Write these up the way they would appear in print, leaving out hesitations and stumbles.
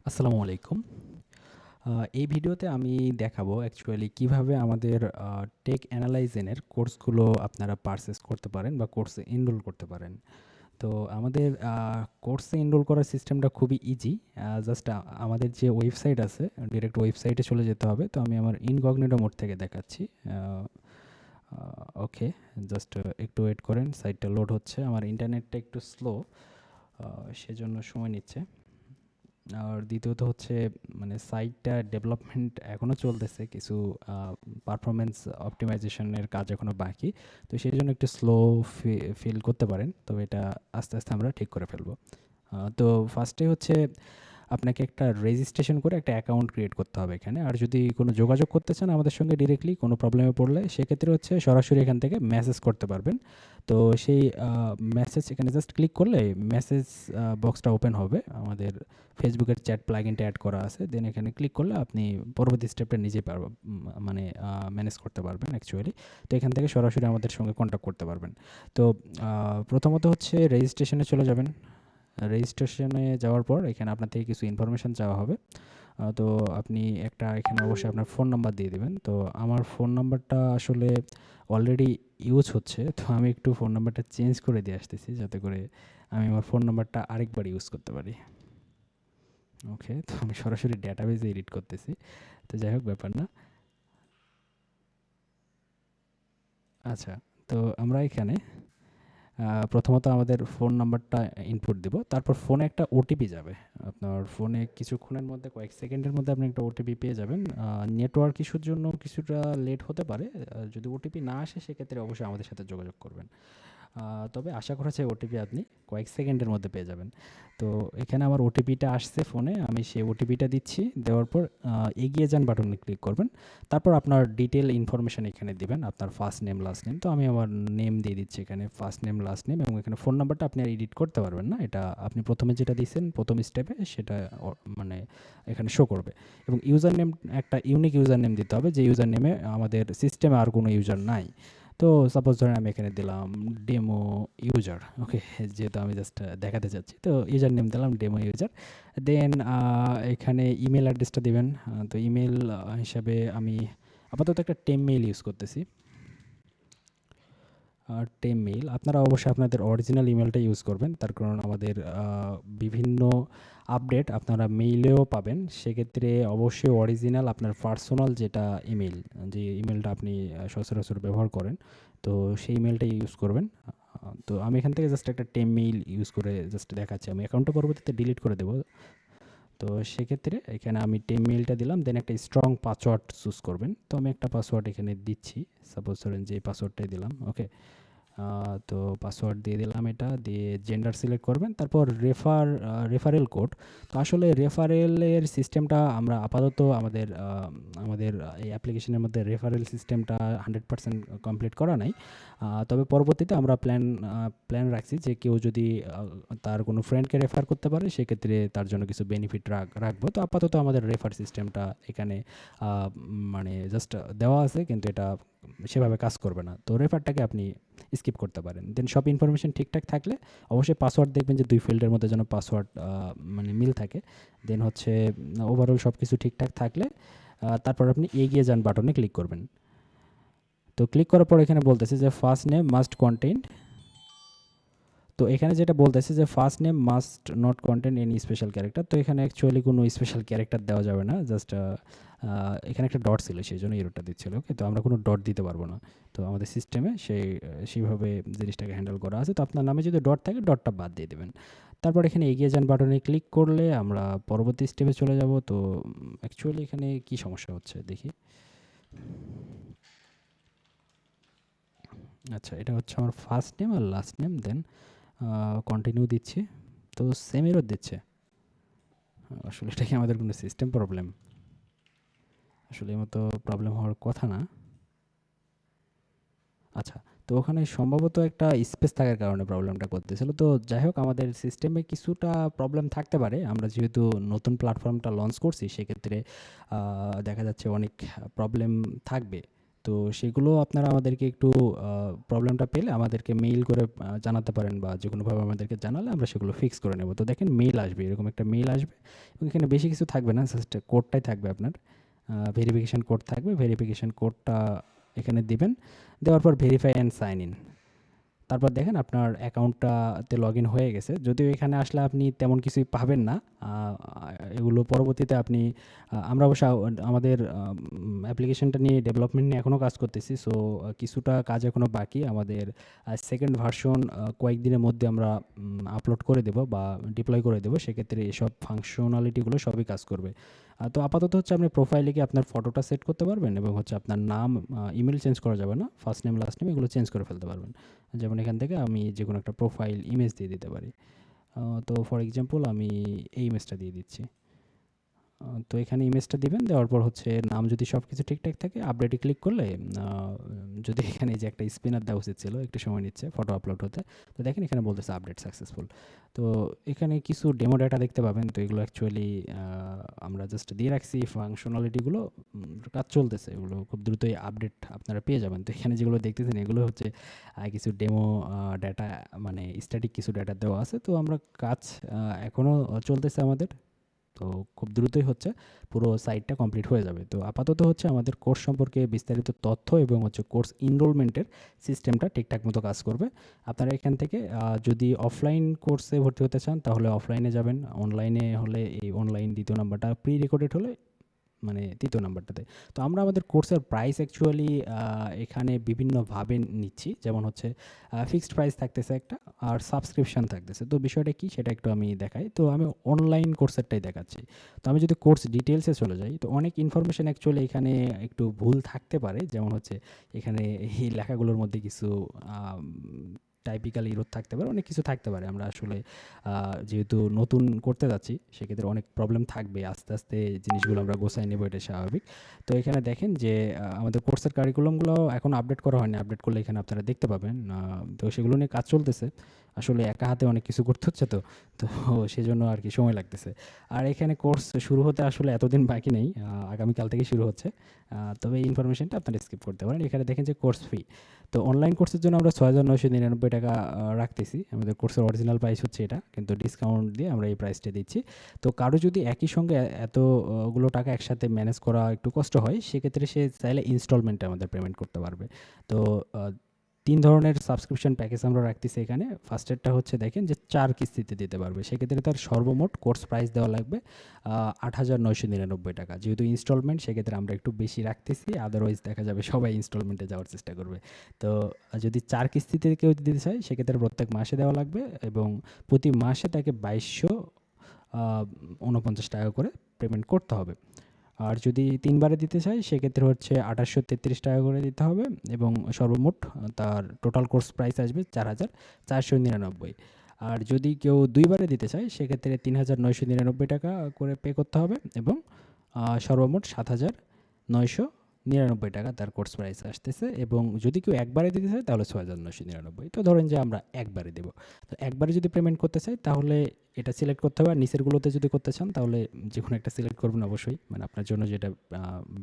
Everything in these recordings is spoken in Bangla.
আসসালামু আলাইকুম। এই ভিডিওতে আমি দেখাবো অ্যাকচুয়ালি কিভাবে আমাদের টেক অ্যানালাইজেনের কোর্সগুলো আপনারা পারচেজ করতে পারেন বা কোর্সে এনরোল করতে পারেন। তো আমাদের কোর্সে এনরোল করার সিস্টেমটা খুবই ইজি। জাস্ট আমাদের যে ওয়েবসাইট আছে, ডিরেক্ট ওয়েবসাইটে চলে যেতে হবে। তো আমি আমার ইনকগনিটো মোড থেকে দেখাচ্ছি। ওকে, জাস্ট একটু ওয়েট করেন, সাইটটা লোড হচ্ছে। আমার ইন্টারনেটটা একটু স্লো, সেজন্য সময় নিচ্ছে। আর দ্বিতীয়ত হচ্ছে মানে সাইটটা ডেভেলপমেন্ট এখনও চলতেছে, কিছু পারফরমেন্স অপটিমাইজেশনের কাজ এখনও বাকি। তো সেই জন্য একটু স্লো ফিল করতে পারেন, তবে এটা আস্তে আস্তে আমরা ঠিক করে ফেলবো। তো ফার্স্টে হচ্ছে আপনাকে একটা রেজিস্ট্রেশন করে একটা অ্যাকাউন্ট ক্রিয়েট করতে হবে এখানে। আর যদি কোনো যোগাযোগ করতে চান আমাদের সঙ্গে ডিরেক্টলি কোনো প্রবলেমে পড়লে, সেক্ষেত্রে হচ্ছে সরাসরি এখান থেকে মেসেজ করতে পারবেন। তো সেই মেসেজ এখানে জাস্ট ক্লিক করলে মেসেজ বক্সটা ওপেন হবে। আমাদের ফেসবুকের চ্যাট প্লাগইনটা অ্যাড করা আছে, দেন এখানে ক্লিক করলে আপনি পরবর্তী স্টেপটা নিজেই মানে ম্যানেজ করতে পারবেন অ্যাকচুয়ালি। তো এখান থেকে সরাসরি আমাদের সঙ্গে কন্ট্যাক্ট করতে পারবেন। তো প্রথমত হচ্ছে রেজিস্ট্রেশনে চলে যাবেন। রেজিস্ট্রেশনে যাওয়ার পর এখানে আপনার থেকে কিছু ইনফরমেশান চাওয়া হবে। তো আপনি একটা এখানে অবশ্যই আপনার ফোন নাম্বার দিয়ে দেবেন। তো আমার ফোন নাম্বারটা আসলে অলরেডি ইউজ হচ্ছে, তো আমি একটু ফোন নাম্বারটা চেঞ্জ করে দিয়ে আসতেছি, যাতে করে আমি আমার ফোন নাম্বারটা আরেকবার ইউজ করতে পারি। ওকে, তো আমি সরাসরি ডেটাবেজে এডিট করতেছি। তো যাই হোক, ব্যাপার না। আচ্ছা, তো আমরা এখানে প্রথমত আমাদের ফোন নাম্বারটা ইনপুট দিব। তারপর ফোনে একটা ওটিপি যাবে। আপনার ফোনে কিছুক্ষণের মধ্যে, কয়েক সেকেন্ডের মধ্যে আপনি একটা ওটিপি পেয়ে যাবেন। নেটওয়ার্ক ইস্যুর জন্য কিছুটা লেট হতে পারে। যদি ওটিপি না আসে সেক্ষেত্রে অবশ্যই আমাদের সাথে যোগাযোগ করবেন। তবে আশা করা যায় ওটিপি আপনি কয়েক সেকেন্ডের মধ্যে পেয়ে যাবেন। তো এখানে আমার ওটিপিটা আসছে ফোনে, আমি সেই ওটিপিটা দিচ্ছি। দেওয়ার পর এগিয়ে যান বাটনে ক্লিক করবেন। তারপর আপনার ডিটেল ইনফরমেশন এখানে দিবেন, আপনার ফার্স্ট নেম লাস্ট নেম। তো আমি আমার নেম দিয়ে দিচ্ছি এখানে, ফার্স্ট নেম লাস্ট নেম। এবং এখানে ফোন নাম্বারটা আপনি আর এডিট করতে পারবেন না, এটা আপনি প্রথমে যেটা দিয়েছেন প্রথম স্টেপে সেটা মানে এখানে শো করবে। এবং ইউজার নেম, একটা ইউনিক ইউজার নেম দিতে হবে, যে ইউজার নেমে আমাদের সিস্টেমে আর কোনো ইউজার নাই। তো সাপোজ ধরেন আমি এখানে দিলাম ডেমো ইউজার। ওকে, যেহেতু আমি জাস্ট দেখাতে চাচ্ছি, তো ইউজার নেম দিলাম ডেমো ইউজার। দেন এখানে ইমেল অ্যাড্রেসটা দিবেন। তো ইমেল হিসাবে আমি আপাতত একটা টেমমেইল ইউজ করতেছি। আর টেমমেইল আপনারা অবশ্যই আপনাদের অরিজিনাল ইমেলটা ইউজ করবেন, তার কারণ আমাদের বিভিন্ন আপডেট আপনারা মেইলেও পাবেন। সেক্ষেত্রে অবশ্যই অরিজিনাল আপনার পার্সোনাল যেটা ইমেল, যে ইমেলটা আপনি সচরাচর ব্যবহার করেন, তো সেই ইমেলটা ইউজ করবেন। তো আমি এখান থেকে জাস্ট একটা টেমমেইল ইউজ করে জাস্ট দেখাচ্ছি, আমি অ্যাকাউন্টটা পরবর্তীতে ডিলিট করে দেবো। তো সেক্ষেত্রে এখানে আমি টেমমেইলটা দিলাম, দেন একটা স্ট্রং পাসওয়ার্ড চুজ করবেন। তো আমি একটা পাসওয়ার্ড এখানে দিচ্ছি, সাপোজ ধরেন যে এই পাসওয়ার্ডটাই দিলাম। ওকে, তো পাসওয়ার্ড দিয়ে দিলাম, এটা দিয়ে জেন্ডার সিলেক্ট করবেন। তারপর রেফারেল কোড। তো আসলে রেফারেলের সিস্টেমটা আমরা আপাতত আমাদের এই অ্যাপ্লিকেশনের মধ্যে রেফারেল সিস্টেমটা 100% কমপ্লিট করা নাই। তবে পরবর্তীতে আমরা প্ল্যান রাখছি যে কেউ যদি তার কোনো ফ্রেন্ডকে রেফার করতে পারে, সেক্ষেত্রে তার জন্য কিছু বেনিফিট রাখবো। তো আপাতত আমাদের রেফার সিস্টেমটা এখানে মানে জাস্ট দেওয়া আছে, কিন্তু এটা সেভাবে কাজ করবে না। তো রেফারটাকে আপনি স্কিপ করতে পারেন। দেন সব ইনফরমেশন ঠিকঠাক থাকলে অবশ্যই পাসওয়ার্ড দেখবেন যে 2 ফিল্ডের মধ্যে যেন পাসওয়ার্ড মানে মিল থাকে। দেন হচ্ছে ওভারঅল সব কিছু ঠিকঠাক থাকলে তারপর আপনি এগিয়ে যান বাটনে ক্লিক করবেন। তো ক্লিক করার পর এখানে বলতেছে যে ফার্স্ট নেম মাস্ট কন্টেইন। তো এখানে যেটা বলতেছে যে first name must not contain any special character. তো এখানে অ্যাকচুয়ালি কোনো স্পেশাল ক্যারেক্টার দেওয়া যাবে না, জাস্ট এখানে একটা ডট ছিল, সেই জন্য এররটা দিচ্ছিল। ওকে, তো আমরা কোনো ডট দিতে পারবো না। তো আমাদের সিস্টেমে সেইভাবে জিনিসটাকে হ্যান্ডেল করা আছে। তো আপনার নামে যদি ডট থাকে ডটটা বাদ দিয়ে দেবেন। তারপর এখানে এগিয়ে যান বাটনে ক্লিক করলে আমরা পরবর্তী স্টেপে চলে যাব। তো অ্যাকচুয়ালি এখানে কি সমস্যা হচ্ছে দেখি। আচ্ছা, এটা হচ্ছে আমার ফার্স্ট নেম আর লাস্ট নেম। দেন কন্টিনিউ দিচ্ছি, তো সেম এরর দিচ্ছে। আসলে এটা কি আমাদের কোনো সিস্টেম প্রবলেম? আসলে এর মতো প্রবলেম হওয়ার কথা না। আচ্ছা, তো ওখানে সম্ভবত একটা স্পেস থাকার কারণে প্রবলেমটা করতেছিল। তো যাই হোক, আমাদের সিস্টেমে কিছুটা প্রবলেম থাকতে পারে। আমরা যেহেতু নতুন প্ল্যাটফর্মটা লঞ্চ করছি, সেক্ষেত্রে দেখা যাচ্ছে অনেক প্রবলেম থাকবে। তো সেগুলো আপনারা আমাদেরকে একটু প্রবলেমটা পেলে আমাদেরকে মেইল করে জানাতে পারেন, বা যেকোনোভাবে আমাদেরকে জানালে আমরা সেগুলো ফিক্স করে নেব। তো দেখেন মেইল আসবে, এরকম একটা মেইল আসবে এবং এখানে বেশি কিছু থাকবে না, জাস্ট কোডটাই থাকবে আপনার, ভেরিফিকেশন কোড থাকবে। ভেরিফিকেশন কোডটা এখানে দিবেন, দেওয়ার পর ভেরিফাই অ্যান্ড সাইন ইন। তারপর দেখেন আপনার অ্যাকাউন্টটাতে লগ ইন হয়ে গেছে। যদিও এখানে আসলে আপনি তেমন কিছুই পাবেন না, এগুলো পরবর্তীতে আপনি আমরা অবশ্য আমাদের অ্যাপ্লিকেশনটা নিয়ে ডেভেলপমেন্ট নিয়ে এখনও কাজ করতেছি। সো কিছুটা কাজ এখনও বাকি আমাদের। সেকেন্ড ভার্সন কয়েকদিনের মধ্যে আমরা আপলোড করে দেব বা ডিপ্লয় করে দেবো, সেক্ষেত্রে এসব ফাংশনালিটিগুলো সবই কাজ করবে। তো আপাতত হচ্ছে আপনি প্রোফাইলে গিয়ে আপনার ফটোটা সেট করতে পারবেন এবং হচ্ছে আপনার নাম, ইমেল চেঞ্জ করা যাবে না, ফার্স্ট নেম লাস্ট নেম এগুলো চেঞ্জ করে ফেলতে পারবেন। যেমন এখান থেকে আমি যে কোনো একটা প্রোফাইল ইমেজ দিয়ে দিতে পারি। তো ফর এক্সাম্পল আমি এই ইমেজটা দিয়ে দিচ্ছি। তো এখানে ইমেজটা দিবেন, দেওয়ার পর হচ্ছে নাম যদি সব কিছু ঠিকঠাক থাকে আপডেটে ক্লিক করলে যদি এখানে যে একটা স্পিনার দেওয়া উচিত ছিল, একটু সময় নিচ্ছে ফটো আপলোড হতে। তো দেখেন এখানে বলতেছে আপডেট সাকসেসফুল। তো এখানে কিছু ডেমো ডাটা দেখতে পাবেন। তো এগুলো অ্যাকচুয়ালি আমরা জাস্ট দিয়ে রাখছি ফাংশনালিটিগুলো, কাজ চলতেছে, এগুলো খুব দ্রুতই আপডেট আপনারা পেয়ে যাবেন। তো এখানে যেগুলো দেখতেছেন এগুলো হচ্ছে কিছু ডেমো ডাটা, মানে স্ট্যাটিক কিছু ডাটা দেওয়া আছে। তো আমরা কাজ এখনও চলতেছে আমাদের, তো খুব দ্রুতই হচ্ছে পুরো সাইটটা কমপ্লিট হয়ে যাবে। তো আপাতত হচ্ছে আমাদের কোর্স সম্পর্কে বিস্তারিত তথ্য এবং হচ্ছে কোর্স এনরোলমেন্টের সিস্টেমটা ঠিকঠাক মতো কাজ করবে। আপনারা এখান থেকে যদি অফলাইন কোর্সে ভর্তি হতে চান তাহলে অফলাইনে যাবেন, অনলাইনে হলে এই অনলাইন দ্বিতীয় নাম্বারটা, প্রি রেকর্ডেড হলে মানে তৃতীয় নাম্বারটাতে। তো আমরা আমাদের কোর্সের প্রাইস অ্যাকচুয়ালি এখানে বিভিন্নভাবে নিচ্ছি, যেমন হচ্ছে ফিক্সড প্রাইস থাকতেছে একটা, আর সাবস্ক্রিপশন থাকতেছে। তো বিষয়টা কি সেটা একটু আমি দেখাই। তো আমি অনলাইন কোর্সেরটাই দেখাচ্ছি। তো আমি যদি কোর্স ডিটেলসে চলে যাই, তো অনেক ইনফরমেশন অ্যাকচুয়ালি এখানে একটু ভুল থাকতে পারে। যেমন হচ্ছে এখানে এই লেখাগুলোর মধ্যে কিছু টাইপিক্যাল ইরোর থাকতে পারে, অনেক কিছু থাকতে পারে। আমরা আসলে যেহেতু নতুন করতে যাচ্ছি সেক্ষেত্রে অনেক প্রবলেম থাকবে, আস্তে আস্তে জিনিসগুলো আমরা গোছায় নেবো, এটা স্বাভাবিক। তো এখানে দেখেন যে আমাদের কোর্সের কারিকুলামগুলো এখন আপডেট করা হয়নি, আপডেট করলে এখানে আপনারা দেখতে পাবেন। তো সেগুলো নিয়ে কাজ চলতেছে, আসলে একা হাতে অনেক কিছু করতে হচ্ছে। তো তো সেজন্য আর কি সময় লাগতেছে। আর এখানে কোর্স শুরু হতে আসলে এতদিন বাকি নেই, আগামীকাল থেকে শুরু হচ্ছে। তবে এই ইনফরমেশনটা আপনারা স্কিপ করতে পারেন। এখানে দেখেন যে কোর্স ফি, তো অনলাইন কোর্সের জন্য আমরা ৬,৯৯৯ টাকা রাখতেছি। আমাদের কোর্সের অরিজিনাল প্রাইস হচ্ছে এটা, কিন্তু ডিসকাউন্ট দিয়ে আমরা এই প্রাইসটা দিচ্ছি। তো কারো যদি একই সঙ্গে এতগুলো টাকা একসাথে ম্যানেজ করা একটু কষ্ট হয়, সেক্ষেত্রে সে চাইলে ইনস্টলমেন্টে আমাদের পেমেন্ট করতে পারবে। তো ৩ ধরনের সাবস্ক্রিপশন প্যাকেজ আমরা রাখতেছি এখানে। ফার্স্টেরটা হচ্ছে দেখেন যে ৪ কিস্তিতে দিতে পারবে। সেক্ষেত্রে তার সর্বমোট কোর্স প্রাইস দেওয়া লাগবে ৮,৯৯৯ টাকা। যেহেতু ইনস্টলমেন্ট সেক্ষেত্রে আমরা একটু বেশি রাখতেছি, আদারওয়াইজ দেখা যাবে সবাই ইনস্টলমেন্টে যাওয়ার চেষ্টা করবে। তো যদি ৪ কিস্তিতে কেউ দিতে চায় সেক্ষেত্রে প্রত্যেক মাসে দেওয়া লাগবে এবং প্রতি মাসে তাকে ২২৪৯ টাকা করে পেমেন্ট করতে হবে। আর যদি ৩ বারে দিতে চায় সেক্ষেত্রে হচ্ছে ২৮৩৩ টাকা করে দিতে হবে এবং সর্বমোট তার টোটাল কোর্স প্রাইস আসবে ৪,৪৯৯। আর যদি কেউ ২ বারে দিতে চায় সেক্ষেত্রে ৩,৯৯৯ টাকা করে পে করতে হবে এবং সর্বমোট ৭,৯৯৯ টাকা তার কোর্স প্রাইস আসতেছে। এবং যদি কেউ একবারে দিতে চায় তাহলে ৬,৯৯৯। তো ধরেন যে আমরা একবারে দেব। তো একবারে যদি পেমেন্ট করতে চাই তাহলে এটা সিলেক্ট করতে হবে। আর নিচেরগুলোতে যদি করতে চান তাহলে যেকোনো একটা সিলেক্ট করবেন অবশ্যই, মানে আপনার জন্য যেটা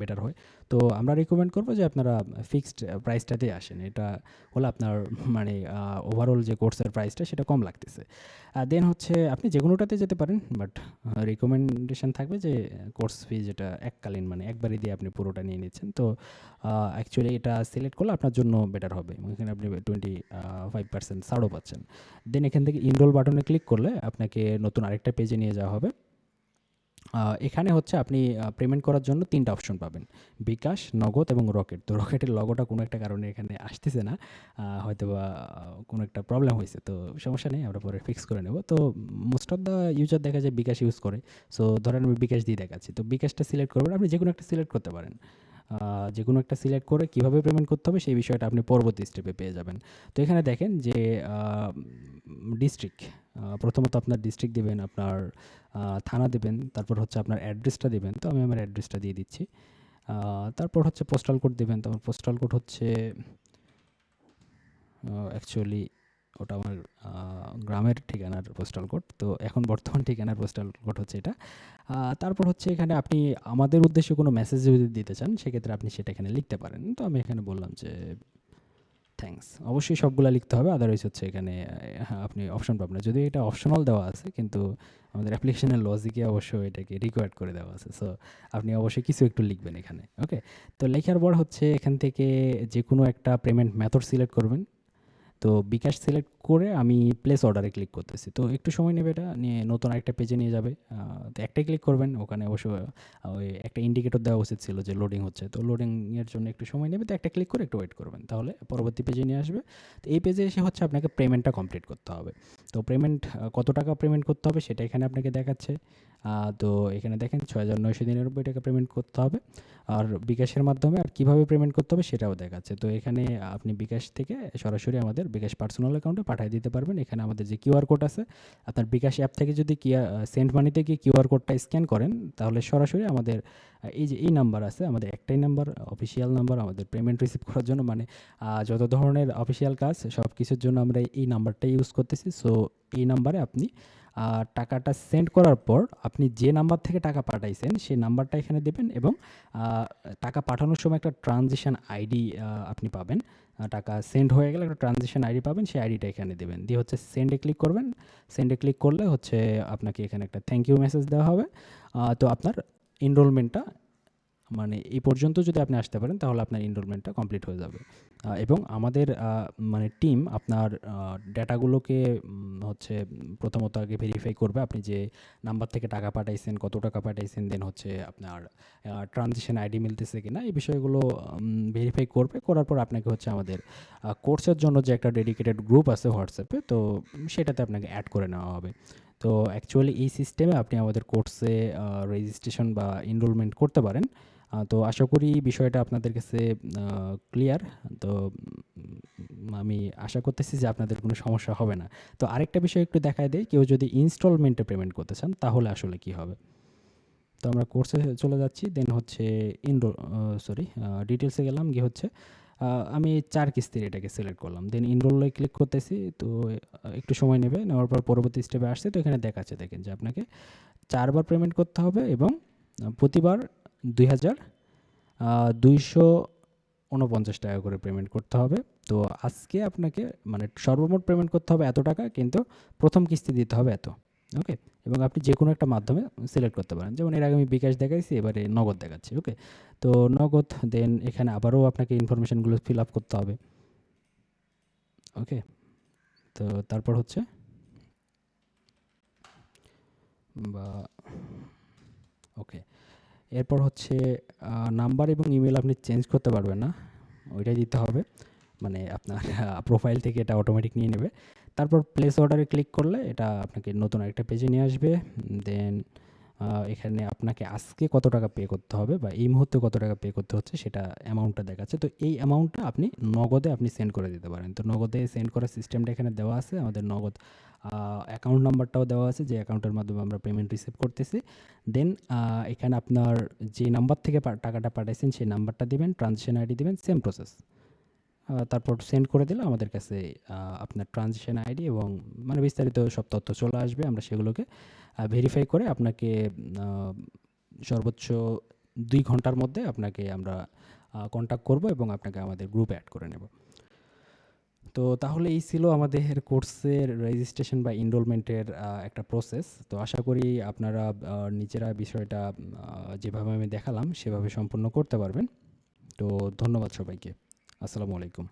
বেটার হয়। তো আমরা রিকমেন্ড করবো যে আপনারা ফিক্সড প্রাইসটাতে আসেন, এটা হলে আপনার মানে ওভারঅল যে কোর্সের প্রাইসটা সেটা কম লাগতেছে। দেন হচ্ছে আপনি যে কোনোটাতে যেতে পারেন, বাট রিকমেন্ডেশন থাকবে যে কোর্স ফি যেটা এককালীন, মানে একবারে দিয়ে আপনি পুরোটা নিয়ে নিচ্ছেন। তো অ্যাকচুয়ালি এটা সিলেক্ট করলে আপনার জন্য বেটার হবে এবং এখানে আপনি 25% ছাড়ও পাচ্ছেন। দেন এখান থেকে ইনরোল বাটনে ক্লিক করলে আপনাকে নতুন আরেকটা পেজে নিয়ে যাওয়া হবে। এখানে হচ্ছে আপনি পেমেন্ট করার জন্য ৩টা অপশন পাবেন, বিকাশ, নগদ এবং রকেট। তো রকেটের লগোটা কোনো একটা কারণে এখানে আসতেছে না, হয়তোবা কোনো একটা প্রবলেম হয়েছে। তো সমস্যা নেই, আমরা পরে ফিক্স করে নেব। তো মোস্ট অফ দ্য ইউজার দেখা যায় বিকাশ ইউজ করে। সো ধরেন আমি বিকাশ দিয়ে দেখাচ্ছি। তো বিকাশটা সিলেক্ট করবেন, আপনি যেকোনো একটা সিলেক্ট করতে পারেন। যেকোনো একটা সিলেক্ট করে কীভাবে পেমেন্ট করতে হবে সেই বিষয়টা আপনি পরবর্তী স্টেপে পেয়ে যাবেন। তো এখানে দেখেন যে ডিস্ট্রিক্ট, প্রথমত আপনার ডিস্ট্রিক্ট দিবেন, আপনার থানা দিবেন, তারপর হচ্ছে আপনার অ্যাড্রেসটা দিবেন। তো আমি আমার অ্যাড্রেসটা দিয়ে দিচ্ছি। তারপর হচ্ছে পোস্টাল কোড দিবেন। তো আমার পোস্টাল কোড হচ্ছে অ্যাকচুয়ালি ওটা আমার গ্রামের ঠিকানার পোস্টাল কোড। তো এখন বর্তমান ঠিকানার পোস্টাল কোড হচ্ছে এটা। তারপর হচ্ছে এখানে আপনি আমাদের উদ্দেশ্যে কোনো মেসেজ যদি দিতে চান, সেক্ষেত্রে আপনি সেটা এখানে লিখতে পারেন। তো আমি এখানে বললাম যে থ্যাঙ্কস। অবশ্যই সবগুলা লিখতে হবে, আদারওয়াইজ হচ্ছে এখানে আপনি অপশন পাবেন না। যদিও এটা অপশনাল দেওয়া আছে, কিন্তু আমাদের অ্যাপ্লিকেশনের লজিকে অবশ্য এটাকে রিকোয়ার্ড করে দেওয়া আছে। সো আপনি অবশ্যই কিছু একটু লিখবেন এখানে। ওকে? তো লেখার পর হচ্ছে এখান থেকে যেকোনো একটা পেমেন্ট মেথড সিলেক্ট করবেন। তো বিকাশ সিলেক্ট করে আমি প্লেস অর্ডারে ক্লিক করতেছি। তো একটু সময় নেবে, এটা নিয়ে নতুন আরেকটা পেজে নিয়ে যাবে। তো একটাই ক্লিক করবেন, ওখানে অবশ্য ওই একটা ইন্ডিকেটর দেওয়া উচিত ছিল যে লোডিং হচ্ছে। তো লোডিং এর জন্য একটু সময় নেবে, তো একটা ক্লিক করে একটু ওয়েট করবেন, তাহলে পরবর্তী পেজে নিয়ে আসবে। তো এই পেজে এসে হচ্ছে আপনাকে পেমেন্টটা কমপ্লিট করতে হবে। তো পেমেন্ট কত টাকা পেমেন্ট করতে হবে সেটা এখানে আপনাকে দেখাচ্ছে। তো এখানে দেখেন ৬,৯৯৯ টাকা পেমেন্ট করতে হবে। আর বিকাশের মাধ্যমে আর কিভাবে পেমেন্ট করতে হবে সেটাও দেখাচ্ছে। তো এখানে আপনি বিকাশ থেকে সরাসরি আমাদের বিকাশ পার্সোনাল অ্যাকাউন্টে পাঠিয়ে দিতে পারবেন। এখানে আমাদের যে কিউআর কোড আছে, আপনার বিকাশ অ্যাপ থেকে যদি সেন্ড মানিতে গিয়ে কিউআর কোডটা স্ক্যান করেন, তাহলে সরাসরি আমাদের এই যে এই নাম্বার আছে, আমাদের একটাই নাম্বার, অফিসিয়াল নাম্বার আমাদের পেমেন্ট রিসিভ করার জন্য, মানে যত ধরনের অফিসিয়াল কাজ সব কিছুর জন্য আমরা এই নাম্বারটাই ইউজ করতেছি। সো এই নাম্বারে আপনি টাকাটা সেন্ড করার পর আপনি যে নাম্বার থেকে টাকা পাঠাইছেন সেই নাম্বারটা এখানে দেবেন, এবং টাকা পাঠানোর সময় একটা ট্রানজিশন আইডি আপনি পাবেন। টাকা সেন্ড হয়ে গেলে একটা ট্রানজিশন আইডি পাবেন, সেই আইডিটা এখানে দেবেন, দিয়ে হচ্ছে সেন্ডে ক্লিক করবেন। সেন্ডে ক্লিক করলে হচ্ছে আপনাকে এখানে একটা থ্যাংক ইউ মেসেজ দেওয়া হবে। তো আপনার এনরোলমেন্টটা, মানে এই পর্যন্ত যদি আপনি আসতে পারেন, তাহলে আপনার এনরোলমেন্টটা কমপ্লিট হয়ে যাবে। এবং আমাদের মানে টিম আপনার ডেটাগুলোকে হচ্ছে প্রথমত আগে ভেরিফাই করবে, আপনি যে নাম্বার থেকে টাকা পাঠাইছেন, কত টাকা পাঠাইছেন, দেন হচ্ছে আপনার ট্রানজিশন আইডি মিলতেছে কিনা, এই বিষয়গুলো ভেরিফাই করবে। করার পর আপনাকে হচ্ছে আমাদের কোর্সের জন্য যে একটা ডেডিকেটেড গ্রুপ আছে হোয়াটসঅ্যাপে, তো সেটাতে আপনাকে অ্যাড করে নেওয়া হবে। তো অ্যাকচুয়ালি এই সিস্টেমে আপনি আমাদের কোর্সে রেজিস্ট্রেশন বা এনরোলমেন্ট করতে পারেন। তো আশা করি বিষয়টা আপনাদের কাছে ক্লিয়ার। তো আমি আশা করতেছি যে আপনাদের কোনো সমস্যা হবে না। তো আরেকটা বিষয় একটু দেখায় দেই, কেউ যদি ইনস্টলমেন্টে পেমেন্ট করতে চান, তাহলে আসলে কি হবে। তো আমরা কোর্সে চলে যাচ্ছি, দেন হচ্ছে ডিটেলসে গেলাম, গিয়ে হচ্ছে আমি ৪ কিস্তির এটাকে সিলেক্ট করলাম, দেন এনরোলে ক্লিক করতেছি। তো একটু সময় নেবে, নেওয়ার পর পরবর্তী স্টেপে আসছে। তো এখানে দেখাচ্ছে, দেখেন যে আপনাকে ৪ বার পেমেন্ট করতে হবে, এবং প্রতিবার ২,২৪৯ টাকা করে পেমেন্ট করতে হবে। তো আজকে আপনাকে মানে সর্বমোট পেমেন্ট করতে হবে এত টাকা, কিন্তু প্রথম কিস্তি দিতে হবে এত। ওকে? এবং আপনি যেকোনো একটা মাধ্যমে সিলেক্ট করতে পারেন। যেমন এর আগে আমি বিকাশ দেখাইছি, এবারে নগদ দেখাচ্ছি। ওকে? তো নগদ, দেন এখানে আবারও আপনাকে ইনফরমেশনগুলো ফিল আপ করতে হবে। ওকে? তো তারপর হচ্ছে বা ওকে, এরপর হচ্ছে নাম্বার এবং ইমেল আপনি চেঞ্জ করতে পারবেন না, ওইটাই দিতে হবে। মানে আপনার প্রোফাইল থেকে এটা অটোমেটিক নিয়ে নেবে। তারপর প্লেস অর্ডারে ক্লিক করলে এটা আপনাকে নতুন আরেকটা পেজে নিয়ে আসবে। দেন এখানে আপনাকে আজকে কত টাকা পে করতে হবে বা এই মুহূর্তে কত টাকা পে করতে হচ্ছে সেটা অ্যামাউন্টটা দেখাচ্ছে। তো এই অ্যামাউন্টটা আপনি নগদে আপনি সেন্ড করে দিতে পারেন। তো নগদে সেন্ড করার সিস্টেমটা এখানে দেওয়া আছে। আমাদের নগদ অ্যাকাউন্ট নাম্বারটাও দেওয়া আছে, যে অ্যাকাউন্টের মাধ্যমে আমরা পেমেন্ট রিসিভ করতেছি। দেন এখানে আপনার যে নাম্বার থেকে টাকাটা পাঠাইছেন সেই নাম্বারটা দিবেন, ট্রানজ্যাকশন আইডি দিবেন, সেম প্রসেস। তারপর সেন্ড করে দিলে আমাদের কাছে আপনার ট্রানজিশন আইডি এবং মানে বিস্তারিত সব তথ্য চলে আসবে। আমরা সেগুলোকে ভেরিফাই করে আপনাকে সর্বোচ্চ ২ ঘন্টার মধ্যে আপনাকে আমরা কন্ট্যাক্ট করব এবং আপনাকে আমাদের গ্রুপে অ্যাড করে নেব। তো তাহলে এই ছিল আমাদের কোর্সের রেজিস্ট্রেশন বা এনরোলমেন্টের একটা প্রসেস। তো আশা করি আপনারা নিজেরা বিষয়টা যেভাবে আমি দেখালাম সেভাবে সম্পূর্ণ করতে পারবেন। তো ধন্যবাদ সবাইকে। আসসালামু আলাইকুম।